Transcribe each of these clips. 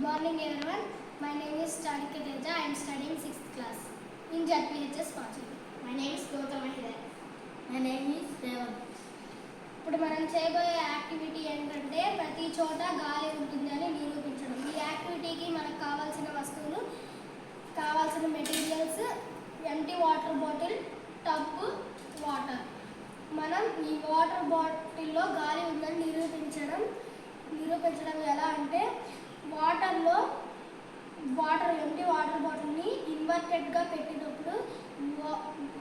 Good morning everyone. My name is Charika Teja. I am studying 6th class in JPHS Pachuri. My name is Gautam Hidayat. My name is Revan. ఇప్పుడు మనం చేయబోయే activity ఏంటంటే ప్రతి చోట గాలి ఉంటుందని నిరూపించడం. ఈ యాక్టివిటీకి మనకు కావాల్సిన వస్తువులు, కావాల్సిన materials, empty water bottle, tub, water. మనం ఈ వాటర్ బాటిల్లో గాలి ఉందని నిరూపించడం ఎలా అంటే ఎంటీ వాటర్ బాటిల్ని ఇన్వర్టెడ్గా పెట్టినప్పుడు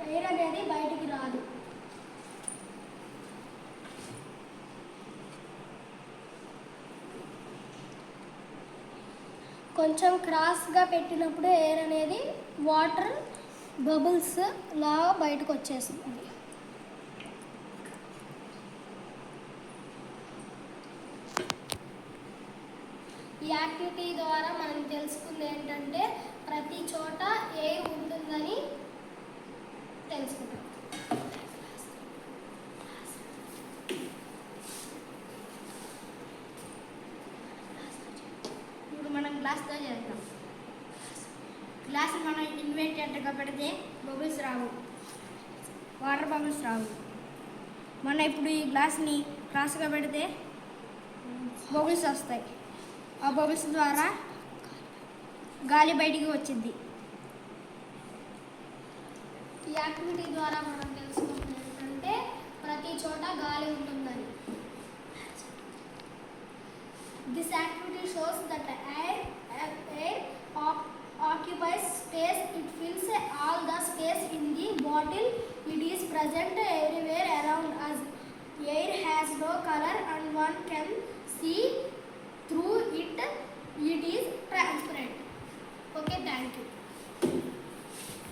ఎయిర్ అనేది బయటికి రాదు. కొంచెం క్రాస్గా పెట్టినప్పుడు ఎయిర్ అనేది వాటర్ బబుల్స్ లాగా బయటకు వచ్చేస్తుంది. ఈ యాక్టివిటీ ద్వారా మనం తెలుసుకుంది ఏంటంటే ప్రతి చోట ఎయిర్ ఉంటుందని తెలుసుకుంటాం. ఇప్పుడు మనం గ్లాస్తో చేద్దాం. గ్లాస్ మనం ఇన్వర్టెడ్గా పెడితే బబుల్స్ రావు, వాటర్ బబుల్స్ రావు. మనం ఇప్పుడు ఈ గ్లాస్ని క్రాస్గా పెడితే బబుల్స్ వస్తాయి. ఆ బబుల్స్ ద్వారా గాలి బయటికి వచ్చింది. ఈ యాక్టివిటీ ద్వారా మనం తెలుసుకుంటుంది ఏంటంటే ప్రతి చోట గాలి ఉంటుందని. This activity shows that air occupies space. It fills all the space in the bottle. It is present everywhere around us. Air has no color and one can see through it. It is transparent. Okay, thank you.